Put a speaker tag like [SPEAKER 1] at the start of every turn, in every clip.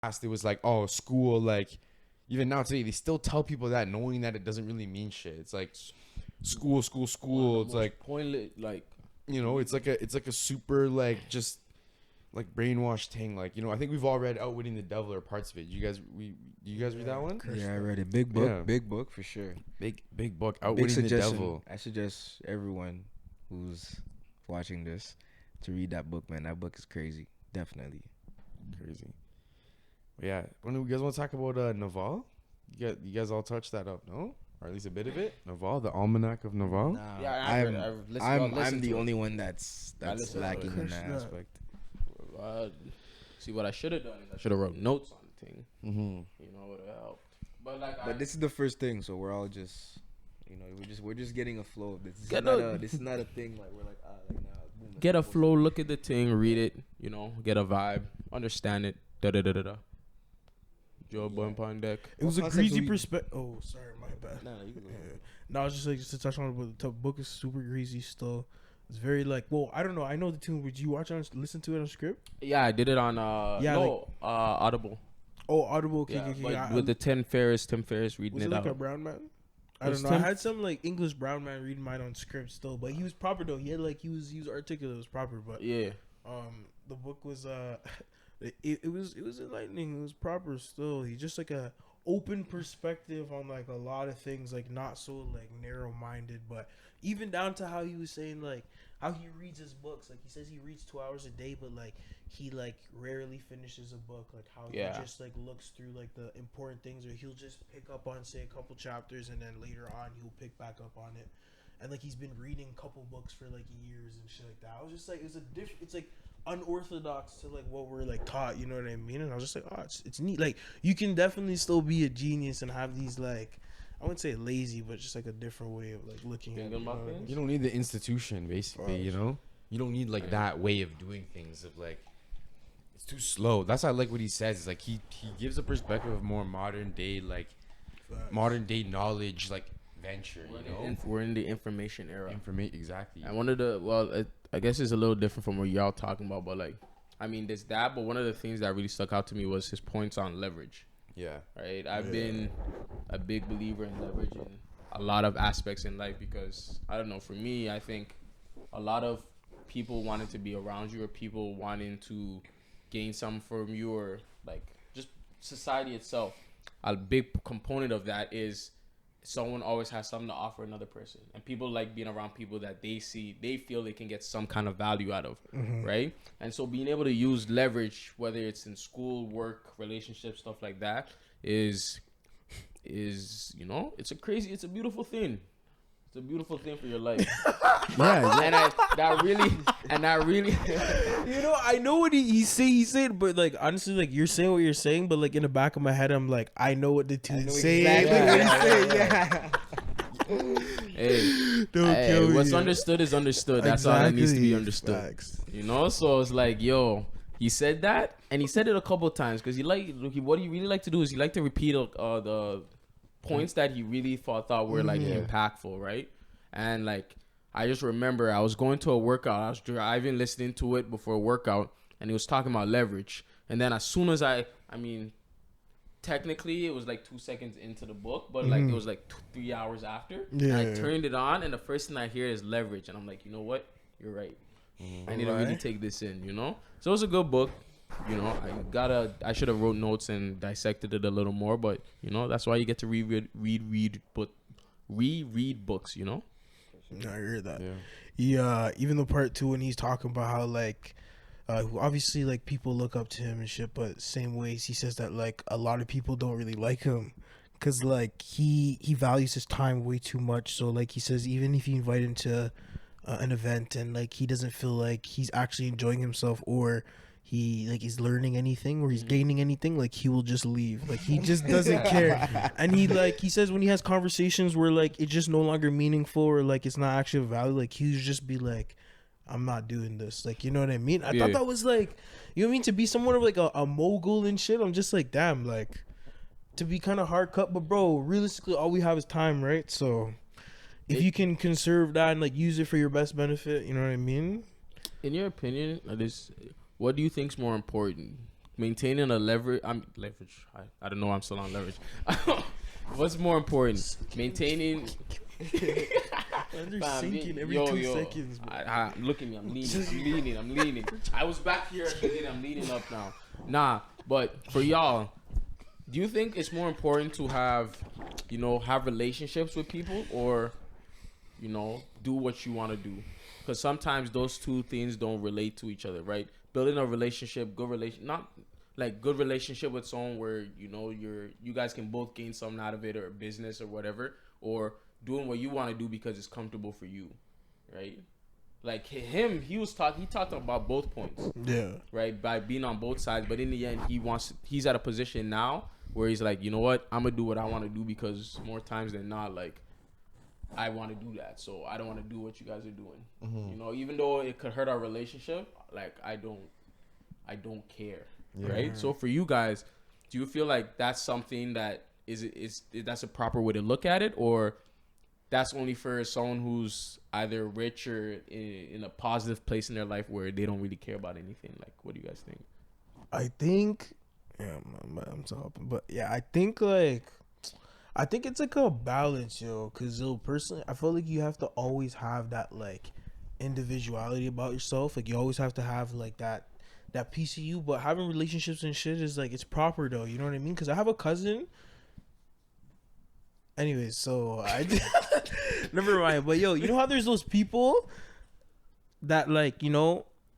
[SPEAKER 1] past it was like, oh, school, like even now today they still tell people that, knowing that it doesn't really mean shit. It's like school. It's like
[SPEAKER 2] pointless, like,
[SPEAKER 1] you know, it's like a super like just like brainwashed thing. Like, you know, I think we've all read Outwitting the Devil or parts of it. You guys read that one?
[SPEAKER 3] Yeah, I read it. Big book for sure.
[SPEAKER 1] Big book. Outwitting the Devil.
[SPEAKER 3] I suggest everyone who's watching this to read that book, man. That book is crazy. Definitely
[SPEAKER 1] crazy. But yeah, when you guys want to talk about Naval? You guys all touched that up, no? Or at least a bit of it. Naval, the Almanac of Naval.
[SPEAKER 3] Nah,
[SPEAKER 2] yeah,
[SPEAKER 3] I'm the only one that's lacking in that aspect.
[SPEAKER 2] See, what I should have done is I should have wrote notes on the thing.
[SPEAKER 1] Mm-hmm.
[SPEAKER 2] You know, would have helped.
[SPEAKER 3] But this is the first thing, so we're all just, you know, we're just getting a flow. This is not a thing like we're like boom.
[SPEAKER 2] Get a flow, look at the thing, read it. You know, get a vibe, understand it. Joe Bun on deck.
[SPEAKER 4] It was a greasy perspective. Oh, sorry, my bad.
[SPEAKER 3] No,
[SPEAKER 4] I was just like, just to touch on it, but the book is super greasy still. It's very like, well, I don't know. I know the tune. Would you watch it listen to it on script?
[SPEAKER 2] Yeah, I did it on Audible.
[SPEAKER 4] Oh, Audible. Okay,
[SPEAKER 2] with the Tim Ferriss reading
[SPEAKER 4] was
[SPEAKER 2] it
[SPEAKER 4] like
[SPEAKER 2] out.
[SPEAKER 4] A brown man? I don't know. I had some like English brown man reading mine on script still, but he was proper though. He had like he was articulate. It was proper, but
[SPEAKER 2] yeah.
[SPEAKER 4] The book was it was enlightening. It was proper still. He just like a open perspective on like a lot of things, like not so like narrow minded, but even down to how he was saying like how he reads his books. Like he says he reads 2 hours a day, but like he like rarely finishes a book. Like how he just like looks through like the important things, or he'll just pick up on say a couple chapters and then later on he'll pick back up on it. And like he's been reading a couple books for like years and shit like that. I was just like, it's like unorthodox to like what we're like taught, you know what I mean? And I was just like, oh, it's neat. Like you can definitely still be a genius and have these like, I wouldn't say lazy, but just like a different way of like looking at it.
[SPEAKER 1] You don't need the institution, basically. You know, you don't need like that way of doing things. Of like, it's too slow. That's why I like what he says. It's like he gives a perspective of more modern day, like modern day knowledge, like venture. You know,
[SPEAKER 2] we're in the information era.
[SPEAKER 1] Exactly.
[SPEAKER 2] I wanted to. I guess it's a little different from what y'all talking about, but like, I mean, there's that. But one of the things that really stuck out to me was his points on leverage.
[SPEAKER 1] Yeah.
[SPEAKER 2] Right. I've been a big believer in leverage in a lot of aspects in life because I don't know. For me, I think a lot of people wanting to be around you, or people wanting to gain something from you, or like just society itself. A big component of that is someone always has something to offer another person, and people like being around people that they feel they can get some kind of value out of, right? And so being able to use leverage, whether it's in school, work, relationships, stuff like that, is you know, it's a beautiful thing. It's a beautiful thing for your life. And that really
[SPEAKER 4] you know, I know what he said, but like honestly, like you're saying what you're saying, but like in the back of my head, I'm like, I know what the tune's saying.
[SPEAKER 2] Hey, what's understood is understood. That's all that needs to be understood. Facts. You know, so it's like, yo, he said that, and he said it a couple of times because what he really like to do is he like to repeat the points that he really thought were like impactful, right? And like I just remember I was going to a workout, I was driving, listening to it before a workout, and he was talking about leverage. And then as soon as I mean, technically it was like 2 seconds into the book, but like it was like 3 hours after. Yeah. And I turned it on, and the first thing I hear is leverage, and I'm like, you know what? You're right. I need to really take this in, you know. So it was a good book. You know, I should have wrote notes and dissected it a little more, but you know, that's why you get to reread books, you know?
[SPEAKER 4] I heard that. Yeah. Even the part 2 when he's talking about how like obviously like people look up to him and shit, but same ways he says that like a lot of people don't really like him because like he values his time way too much. So like he says, even if you invite him to an event and like he doesn't feel like he's actually enjoying himself, or he like is learning anything, or he's gaining anything, like he will just leave. Like he just doesn't care. And he says when he has conversations where like it's just no longer meaningful, or like it's not actually valid, like he'll just be like, I'm not doing this. Like, you know what I mean? I thought that was like, you know what I mean, to be somewhat of like a mogul and shit. I'm just like, damn, like to be kind of hard cut, but bro, realistically all we have is time, right? So if you can conserve that and like use it for your best benefit, you know what I mean?
[SPEAKER 2] In your opinion, what do you think's more important, maintaining a leverage. I don't know. I'm still on leverage. What's more important, maintaining?
[SPEAKER 4] They're sinking every 2 seconds.
[SPEAKER 2] Look at me. I'm leaning. I was back here at the beginning. I'm leaning up now. Nah, but for y'all, do you think it's more important to have relationships with people, or do what you want to do? Because sometimes those two things don't relate to each other, right? Building a relationship, not like good relationship with someone where you guys can both gain something out of it, or business or whatever, or doing what you want to do because it's comfortable for you, right? Like him, he talked about both points,
[SPEAKER 4] yeah,
[SPEAKER 2] right? By being on both sides, but in the end, he's at a position now where he's like, you know what, I'm gonna do what I want to do because more times than not, like, I want to do that, so I don't want to do what you guys are doing. Mm-hmm. Even though it could hurt our relationship, like I don't care, right? So for you guys, do you feel like that's something that that's a proper way to look at it, or that's only for someone who's either rich or in a positive place in their life where they don't really care about anything? Like, what do you guys think?
[SPEAKER 4] I think, I'm so open, but yeah, I think it's like a balance, because personally, I feel like you have to always have that like individuality about yourself. Like you always have to have like that piece of you, but having relationships and shit is like, it's proper though. You know what I mean? Because I have a cousin. Anyways, so I never mind. But you know how there's those people that like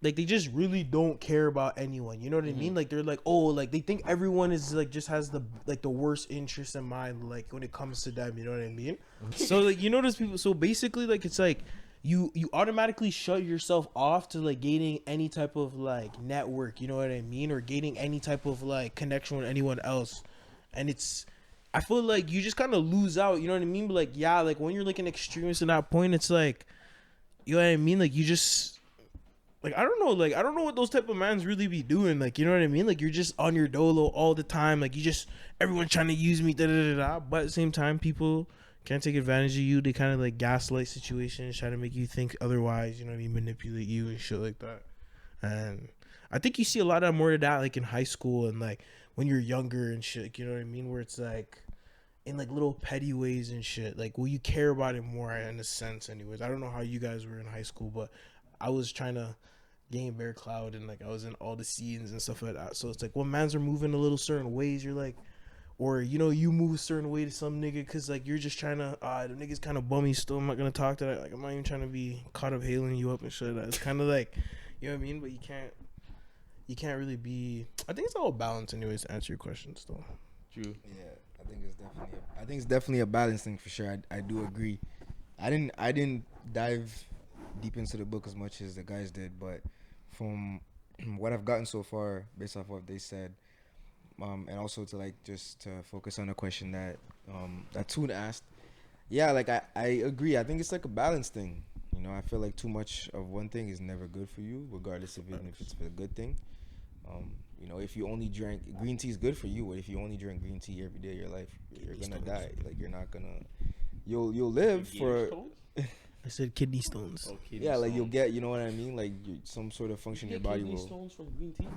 [SPEAKER 4] like they just really don't care about anyone. You know what I mean? Like they're like, oh, like they think everyone is like just has the worst interest in mind, like when it comes to them. You know what I mean? So like those people. So basically, like it's like you automatically shut yourself off to like gaining any type of like network. You know what I mean? Or gaining any type of like connection with anyone else, and I feel like you just kind of lose out, you know what I mean? But like, yeah, like when you're like an extremist at that point, it's like, you know what I mean? Like you just, like, I don't know what those type of mans really be doing. Like, you know what I mean? Like you're just on your dolo all the time. Like everyone's trying to use me, da da da da. But at the same time, people can't take advantage of you. They kind of like gaslight situations, try to make you think otherwise, you know what I mean? Manipulate you and shit like that. And I think you see a lot of more of that like in high school and like when you're younger and shit, you know what I mean? Where it's like, in like little petty ways and shit, like will you care about it more in a sense? Anyways, I don't know how you guys were in high school, but I was trying to gain Bear Cloud and like I was in all the scenes and stuff like that. So it's like when mans are moving a little certain ways, you're like, or you move a certain way to some nigga because like you're just trying to the nigga's kind of bummy still. I'm not gonna talk to that. Like I'm not even trying to be caught up hailing you up and shit. It's kind of like, you know what I mean? But you can't really be. I think it's all balance, anyways. To answer your question, still.
[SPEAKER 2] True.
[SPEAKER 3] Yeah. I think it's definitely a balance thing for sure. I do agree. I didn't dive deep into the book as much as the guys did, but from what I've gotten so far, based off what they said, and also to like just to focus on a question that that Toon asked. Yeah, like I agree. I think it's like a balance thing. I feel like too much of one thing is never good for you, regardless of even if it's a good thing. If you only drink green tea is good for you, but if you only drink green tea every day of your life, you're gonna die. Like you're not gonna, you'll live for.
[SPEAKER 4] I said kidney stones.
[SPEAKER 2] Oh,
[SPEAKER 3] yeah, like you'll get, you know what I mean, like some sort of function in your body will.
[SPEAKER 2] Stones from green tea?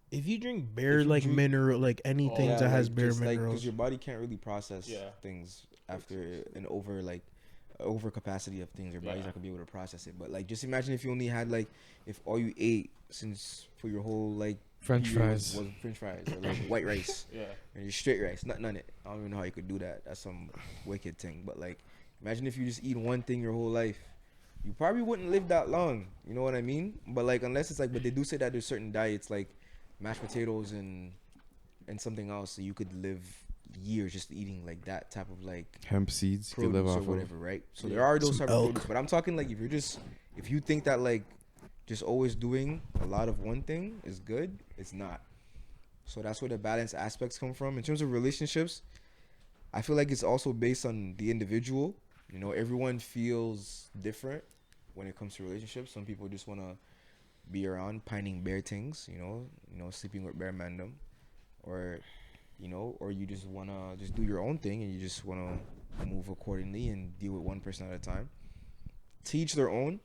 [SPEAKER 4] If you drink mineral, like anything that has bare minerals,
[SPEAKER 3] because your body can't really process things after an overcapacity of things. Your body's not gonna be able to process it. But like, just imagine if you only had like, if all you ate since for your whole like
[SPEAKER 1] French fries
[SPEAKER 3] was French fries or like white rice, and your straight rice, nothing on it. I don't even know how you could do that. That's some wicked thing. But like, imagine if you just eat one thing your whole life, you probably wouldn't live that long. You know what I mean? But like, unless it's like, but they do say that there's certain diets like mashed potatoes and something else, so you could live years just eating like that type of like
[SPEAKER 1] hemp seeds you could live off
[SPEAKER 3] or whatever, right? So there are those type of produce, but I'm talking like if you think that like just always doing a lot of one thing is good, it's not. So that's where the balance aspects come from. In terms of relationships, I feel like it's also based on the individual. Everyone feels different when it comes to relationships. Some people just want to be around pining bare things, sleeping with bare mandem, or you just want to just do your own thing and you just want to move accordingly and deal with one person at a time. To each their own.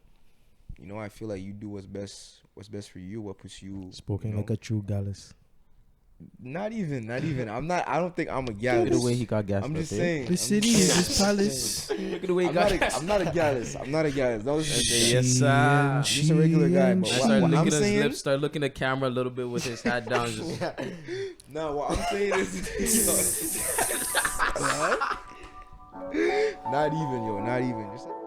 [SPEAKER 3] I feel like you do what's best for you, what puts you.
[SPEAKER 4] Spoken like a true Gallus.
[SPEAKER 3] Not even. I don't think I'm a gallus.
[SPEAKER 2] Look at the way he got gas.
[SPEAKER 3] I'm just saying.
[SPEAKER 4] The city is his palace.
[SPEAKER 2] Look at the way he got gas.
[SPEAKER 3] I'm not a gallus. Don't listen to that.
[SPEAKER 2] Yes, sir.
[SPEAKER 3] I'm just a regular guy. But
[SPEAKER 2] I
[SPEAKER 3] what
[SPEAKER 2] started
[SPEAKER 3] I'm
[SPEAKER 2] licking his
[SPEAKER 3] saying,
[SPEAKER 2] lips, started looking at camera a little bit with his hat down. Just,
[SPEAKER 3] no, what I'm saying is, not even. Just like,